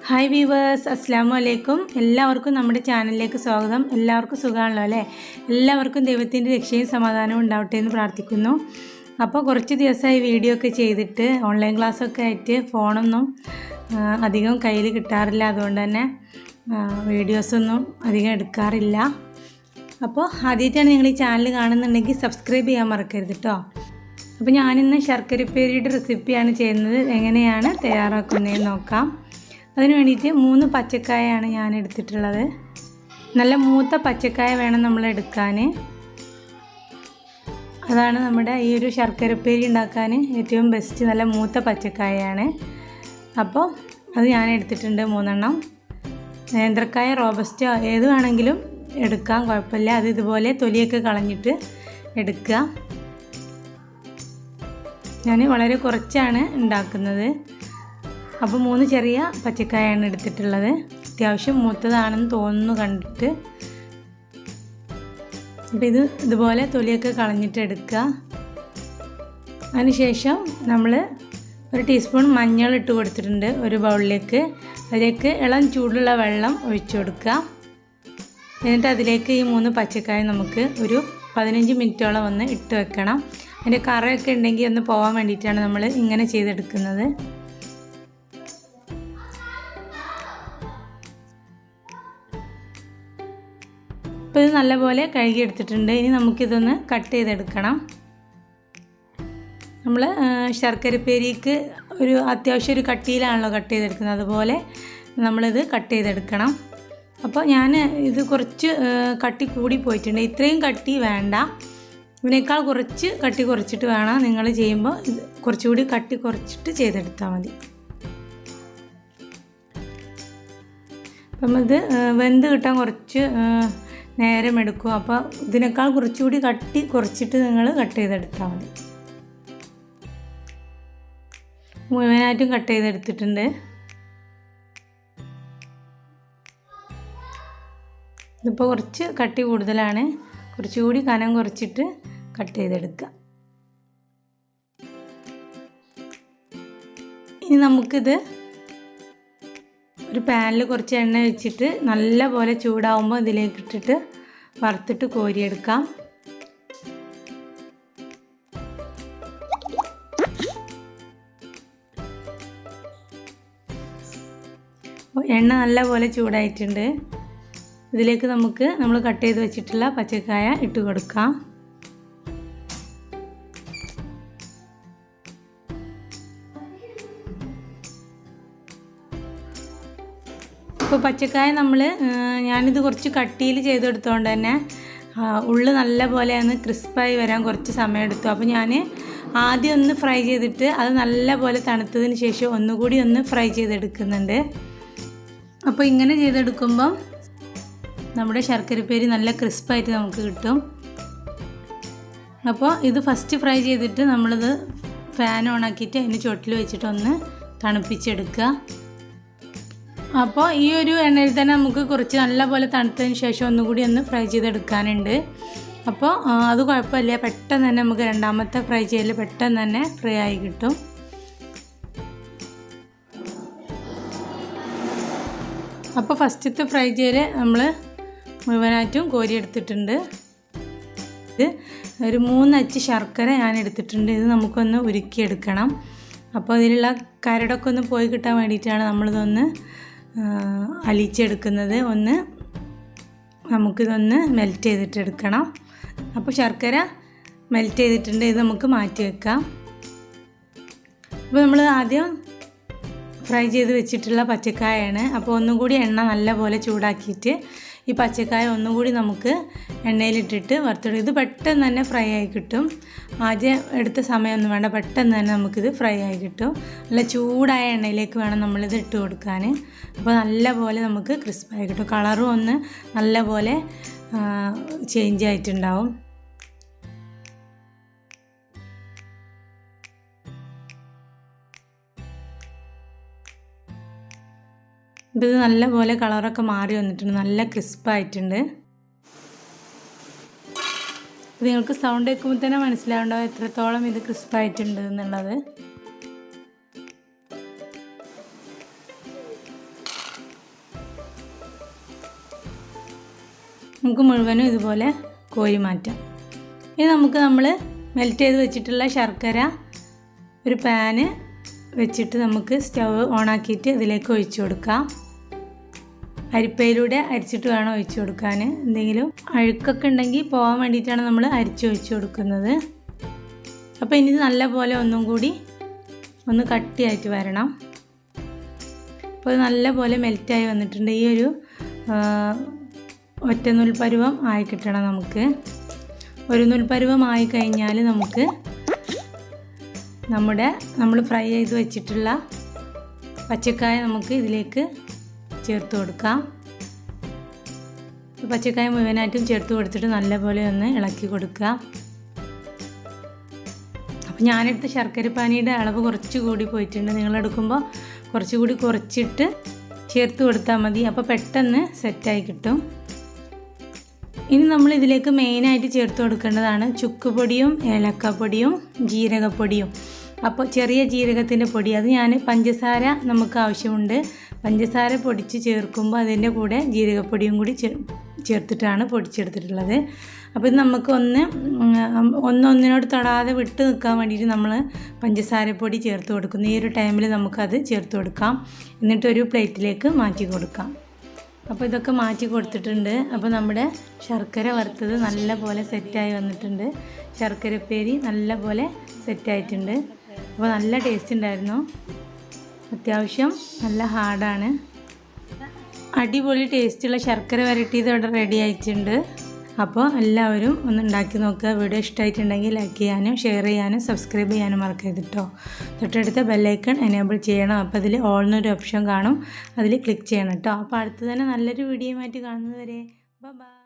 Hi weavers, അസ്സലാമു അലൈക്കും. എല്ലാവർക്കും നമ്മുടെ ചാനലിലേക്ക് സ്വാഗതം. എല്ലാവർക്കും സുഖമാണല്ലോ അല്ലേ? എല്ലാവർക്കും ദൈവത്തിൻ്റെ രക്ഷയും സമാധാനവും ഉണ്ടാവട്ടെ എന്ന് പ്രാർത്ഥിക്കുന്നു. അപ്പോൾ കുറച്ച് ദിവസമായി വീഡിയോ ഒക്കെ ചെയ്തിട്ട് ഓൺലൈൻ ക്ലാസ്സൊക്കെ ആയിട്ട് ഫോണൊന്നും അധികം കയ്യിൽ കിട്ടാറില്ല. അതുകൊണ്ട് തന്നെ വീഡിയോസൊന്നും അധികം എടുക്കാറില്ല. അപ്പോൾ ആദ്യമായിട്ടാണ് നിങ്ങൾ ഈ ചാനൽ കാണുന്നുണ്ടെങ്കിൽ സബ്സ്ക്രൈബ് ചെയ്യാൻ മറക്കരുത് കേട്ടോ. അപ്പോൾ ഞാനിന്ന് ശർക്കരപ്പേരിയുടെ റെസിപ്പിയാണ് ചെയ്യുന്നത്. എങ്ങനെയാണ് തയ്യാറാക്കുന്നതെന്ന് നോക്കാം. അതിന് വേണ്ടിയിട്ട് 3 പച്ചക്കായാണ് ഞാൻ എടുത്തിട്ടുള്ളത്. നല്ല മൂത്ത പച്ചക്കായ വേണം നമ്മൾ എടുക്കാൻ. അതാണ് നമ്മുടെ ഈ ഒരു ശർക്കരപ്പേരി ഉണ്ടാക്കാൻ ഏറ്റവും ബെസ്റ്റ്. നല്ല മൂത്ത പച്ചക്കായാണ്. അപ്പോൾ അത് ഞാൻ എടുത്തിട്ടുണ്ട് 3 എണ്ണം. നേന്ത്രക്കായ, റോബസ്റ്റോ ഏത് വേണമെങ്കിലും എടുക്കാം, കുഴപ്പമില്ല. അത് ഇതുപോലെ തൊലിയൊക്കെ കളഞ്ഞിട്ട് എടുക്കുക. ഞാൻ വളരെ കുറച്ചാണ് ഉണ്ടാക്കുന്നത്. അപ്പോൾ 3 ചെറിയ പച്ചക്കായാണ് എടുത്തിട്ടുള്ളത്. അത്യാവശ്യം മൂത്തതാണെന്ന് തോന്നുന്നു കണ്ടിട്ട്. അപ്പോൾ ഇതുപോലെ തൊലിയൊക്കെ കളഞ്ഞിട്ട് എടുക്കുക. അതിനുശേഷം നമ്മൾ 1 ടീസ്പൂൺ മഞ്ഞൾ ഇട്ട് കൊടുത്തിട്ടുണ്ട് ഒരു ബൗളിലേക്ക്. അതിലേക്ക് ഇളം ചൂടുള്ള വെള്ളം ഒഴിച്ചു കൊടുക്കുക. എന്നിട്ട് അതിലേക്ക് ഈ 3 പച്ചക്കായ നമുക്ക് ഒരു 15 മിനിറ്റോളം ഒന്ന് ഇട്ട് വെക്കണം. അതിൻ്റെ കറയൊക്കെ ഉണ്ടെങ്കിൽ ഒന്ന് പോകാൻ വേണ്ടിയിട്ടാണ് നമ്മൾ ഇങ്ങനെ ചെയ്തെടുക്കുന്നത്. അപ്പോൾ ഇത് നല്ലപോലെ കഴുകിയെടുത്തിട്ടുണ്ട്. ഇനി നമുക്കിതൊന്ന് കട്ട് ചെയ്തെടുക്കണം. നമ്മൾ ശർക്കരപ്പേരിക്ക് ഒരു അത്യാവശ്യം ഒരു കട്ടിയിലാണല്ലോ കട്ട് ചെയ്തെടുക്കുന്നത്, അതുപോലെ നമ്മളിത് കട്ട് ചെയ്തെടുക്കണം. അപ്പോൾ ഞാൻ ഇത് കുറച്ച് കട്ടി കൂടി പോയിട്ടുണ്ട്. ഇത്രയും കട്ടി വേണ്ട, ഇതിനേക്കാൾ കുറച്ച് കട്ടി കുറച്ചിട്ട് വേണം നിങ്ങൾ ചെയ്യുമ്പോൾ. ഇത് കുറച്ചുകൂടി കട്ടി കുറച്ചിട്ട് ചെയ്തെടുത്താൽ മതി. അപ്പം ഇത് വെന്ത് കിട്ടാൻ കുറച്ച് നേരം എടുക്കും. അപ്പോൾ ഇതിനേക്കാൾ കുറച്ചുകൂടി കട്ടി കുറച്ചിട്ട് നിങ്ങൾ കട്ട് ചെയ്തെടുത്താൽ മതി. മുഴുവനായിട്ടും കട്ട് ചെയ്തെടുത്തിട്ടുണ്ട്. ഇതിപ്പോൾ കുറച്ച് കട്ടി കൂടുതലാണ്, കുറച്ചുകൂടി കനം കുറച്ചിട്ട് കട്ട് ചെയ്തെടുക്കുക. ഇനി നമുക്കിത് ഒരു പാനിൽ കുറച്ച് എണ്ണ വെച്ചിട്ട് നല്ല പോലെ ചൂടാവുമ്പോൾ ഇതിലേക്ക് ഇട്ടിട്ട് വറുത്തിട്ട് കോരിയെടുക്കാം. എണ്ണ നല്ല പോലെ ചൂടായിട്ടുണ്ട്. ഇതിലേക്ക് നമ്മൾ കട്ട് ചെയ്ത് വെച്ചിട്ടുള്ള പച്ചക്കായ ഇട്ട് കൊടുക്കാം. ഇപ്പോൾ പച്ചക്കായ ഞാനിത് കുറച്ച് കട്ടിയിൽ ചെയ്തെടുത്തോണ്ട് തന്നെ ഉള്ളു നല്ല പോലെ ഒന്ന് ക്രിസ്പായി വരാൻ കുറച്ച് സമയം എടുത്തു. അപ്പോൾ ഞാൻ ആദ്യം ഒന്ന് ഫ്രൈ ചെയ്തിട്ട് അത് നല്ല പോലെ തണുത്തതിന് ശേഷം ഒന്നുകൂടി ഒന്ന് ഫ്രൈ ചെയ്തെടുക്കുന്നുണ്ട്. അപ്പോൾ ഇങ്ങനെ ചെയ്തെടുക്കുമ്പം നമ്മുടെ ശർക്കരപ്പേരി നല്ല ക്രിസ്പായിട്ട് നമുക്ക് കിട്ടും. അപ്പോൾ ഇത് ഫസ്റ്റ് ഫ്രൈ ചെയ്തിട്ട് നമ്മളിത് ഫാൻ ഓണാക്കിയിട്ട് അതിന് ചുവട്ടിൽ വെച്ചിട്ട് ഒന്ന് തണുപ്പിച്ചെടുക്കുക. അപ്പോൾ ഈ ഒരു എണ്ണയിൽ തന്നെ നമുക്ക് കുറച്ച് നല്ല പോലെ തണുത്തതിന് ശേഷം ഒന്നുകൂടി ഒന്ന് ഫ്രൈ ചെയ്തെടുക്കാനുണ്ട്. അപ്പോൾ അത് കുഴപ്പമില്ല, പെട്ടെന്ന് തന്നെ നമുക്ക് രണ്ടാമത്തെ ഫ്രൈ ചെയ്യൽ പെട്ടെന്ന് തന്നെ ഫ്രൈ ആയി കിട്ടും. അപ്പോൾ ഫസ്റ്റത്തെ ഫ്രൈ ചെയ്യൽ നമ്മൾ മുഴുവനായിട്ടും കോരിയെടുത്തിട്ടുണ്ട്. ഇത് ഒരു 3 അച്ച് ശർക്കര ഞാൻ എടുത്തിട്ടുണ്ട്. ഇത് നമുക്കൊന്ന് ഉരുക്കിയെടുക്കണം. അപ്പോൾ ഇതിലുള്ള കരടൊക്കെ ഒന്ന് പോയി കിട്ടാൻ വേണ്ടിയിട്ടാണ് നമ്മളിതൊന്ന് അലിച്ചെടുക്കുന്നത്. നമുക്കിതൊന്ന് മെൽറ്റ് ചെയ്തിട്ടെടുക്കണം. അപ്പോൾ ശർക്കര മെൽറ്റ് ചെയ്തിട്ടുണ്ട്. ഇത് നമുക്ക് മാറ്റി വെക്കാം. അപ്പോൾ നമ്മൾ ആദ്യം ഫ്രൈ ചെയ്ത് വെച്ചിട്ടുള്ള പച്ചക്കായാണ്. അപ്പോൾ ഒന്നും കൂടി എണ്ണ നല്ല പോലെ ചൂടാക്കിയിട്ട് ഈ പച്ചക്കായ ഒന്നുകൂടി നമുക്ക് എണ്ണയിലിട്ടിട്ട് വറുത്തെടുക്കും. ഇത് പെട്ടെന്ന് തന്നെ ഫ്രൈ ആയി കിട്ടും. ആദ്യം എടുത്ത സമയമൊന്നും വേണ്ട, പെട്ടെന്ന് തന്നെ നമുക്കിത് ഫ്രൈ ആയി കിട്ടും. നല്ല ചൂടായ എണ്ണയിലേക്ക് വേണം നമ്മളിത് ഇട്ട് കൊടുക്കാൻ. അപ്പോൾ നല്ല പോലെ നമുക്ക് ക്രിസ്പായി കിട്ടും. കളറും ഒന്ന് നല്ല പോലെ ചേഞ്ച് ആയിട്ടുണ്ടാവും. ഇത് നല്ല പോലെ കളറൊക്കെ മാറി വന്നിട്ടുണ്ട്, നല്ല ക്രിസ്പായിട്ടുണ്ട്. ഇത് നിങ്ങൾക്ക് സൗണ്ട് കേൾക്കുമ്പോൾ തന്നെ മനസ്സിലാവുണ്ടാവും എത്രത്തോളം ഇത് ക്രിസ്പായിട്ടുണ്ട് എന്നുള്ളത്. നമുക്ക് മുഴുവനും ഇതുപോലെ കോരി മാറ്റാം. ഇനി നമുക്ക് നമ്മൾ മെൽറ്റ് ചെയ്ത് വെച്ചിട്ടുള്ള ശർക്കര ഒരു പാന് വെച്ചിട്ട് നമുക്ക് സ്റ്റവ് ഓണാക്കിയിട്ട് ഇതിലേക്ക് ഒഴിച്ചു കൊടുക്കാം. അരിപ്പയിലൂടെ അരിച്ചിട്ട് വേണം ഒഴിച്ചു കൊടുക്കാൻ. എന്തെങ്കിലും അഴുക്കൊക്കെ ഉണ്ടെങ്കിൽ പോകാൻ വേണ്ടിയിട്ടാണ് നമ്മൾ അരിച്ച് ഒഴിച്ചു കൊടുക്കുന്നത്. അപ്പോൾ ഇനി നല്ലപോലെ ഒന്നും കൂടി ഒന്ന് കട്ടിയായിട്ട് വരണം. അപ്പോൾ നല്ലപോലെ മെൽറ്റായി വന്നിട്ടുണ്ട്. ഈ ഒരു ഒറ്റ നൂൽപ്പരുവം ആയി കിട്ടണം നമുക്ക്. ഒരു നൂൽപ്പരുവം ആയി കഴിഞ്ഞാൽ നമുക്ക് നമ്മൾ ഫ്രൈ ചെയ്ത് വെച്ചിട്ടുള്ള പച്ചക്കായ നമുക്ക് ഇതിലേക്ക് ചേർത്ത് കൊടുക്കാം. പച്ചക്കായ മുഴുവനായിട്ടും ചേർത്ത് കൊടുത്തിട്ട് നല്ലപോലെ ഒന്ന് ഇളക്കി കൊടുക്കുക. അപ്പോൾ ഞാനെടുത്ത ശർക്കരപ്പാനിയുടെ അളവ് കുറച്ചുകൂടി പോയിട്ടുണ്ട്. നിങ്ങളെടുക്കുമ്പോൾ കുറച്ചുകൂടി കുറച്ചിട്ട് ചേർത്ത് കൊടുത്താൽ മതി. അപ്പോൾ പെട്ടെന്ന് സെറ്റായി കിട്ടും. ഇനി നമ്മൾ ഇതിലേക്ക് മെയിനായിട്ട് ചേർത്ത് കൊടുക്കേണ്ടതാണ് ചുക്കുപൊടിയും ഏലക്കപ്പൊടിയും ജീരകപ്പൊടിയും. അപ്പോൾ ചെറിയ ജീരകത്തിൻ്റെ പൊടി, അത് ഞാൻ പഞ്ചസാര നമുക്ക് ആവശ്യമുണ്ട്. പഞ്ചസാര പൊടിച്ച് ചേർക്കുമ്പോൾ അതിൻ്റെ കൂടെ ജീരകപ്പൊടിയും കൂടി ചേർത്തിട്ടാണ് പൊടിച്ചെടുത്തിട്ടുള്ളത്. അപ്പോൾ ഇത് നമുക്ക് ഒന്നൊന്നിനോട് തൊടാതെ വിട്ട് നിൽക്കാൻ വേണ്ടിയിട്ട് നമ്മൾ പഞ്ചസാരപ്പൊടി ചേർത്ത് കൊടുക്കുന്നു. ഈ ഒരു ടൈമിൽ നമുക്കത് ചേർത്ത് കൊടുക്കാം. എന്നിട്ടൊരു പ്ലേറ്റിലേക്ക് മാറ്റി കൊടുക്കാം. അപ്പോൾ ഇതൊക്കെ മാറ്റി കൊടുത്തിട്ടുണ്ട്. അപ്പോൾ നമ്മുടെ ശർക്കര വറുത്തത് നല്ല പോലെ സെറ്റായി വന്നിട്ടുണ്ട്. ശർക്കരപ്പേരി നല്ല പോലെ സെറ്റായിട്ടുണ്ട്. അപ്പോൾ നല്ല ടേസ്റ്റ് ഉണ്ടായിരുന്നു. അത്യാവശ്യം നല്ല ഹാർഡാണ്. അടിപൊളി ടേസ്റ്റുള്ള ശർക്കര വരട്ടി ഇത് ഇവിടെ റെഡി ആയിട്ടുണ്ട്. അപ്പോൾ എല്ലാവരും ഒന്ന് ഉണ്ടാക്കി നോക്കുക. വീഡിയോ ഇഷ്ടമായിട്ടുണ്ടെങ്കിൽ ലൈക്ക് ചെയ്യാനും ഷെയർ ചെയ്യാനും സബ്സ്ക്രൈബ് ചെയ്യാനും മറക്കരുത് കേട്ടോ. തൊട്ടടുത്ത ബെല്ലൈക്കൺ എനേബിൾ ചെയ്യണം. അപ്പോൾ അതിൽ ഓൾ എന്നൊരു ഓപ്ഷൻ കാണും, അതിൽ ക്ലിക്ക് ചെയ്യണം കേട്ടോ. അപ്പോൾ അടുത്ത് തന്നെ നല്ലൊരു വീഡിയോയുമായിട്ട് കാണുന്നത് വരെ ബൈ.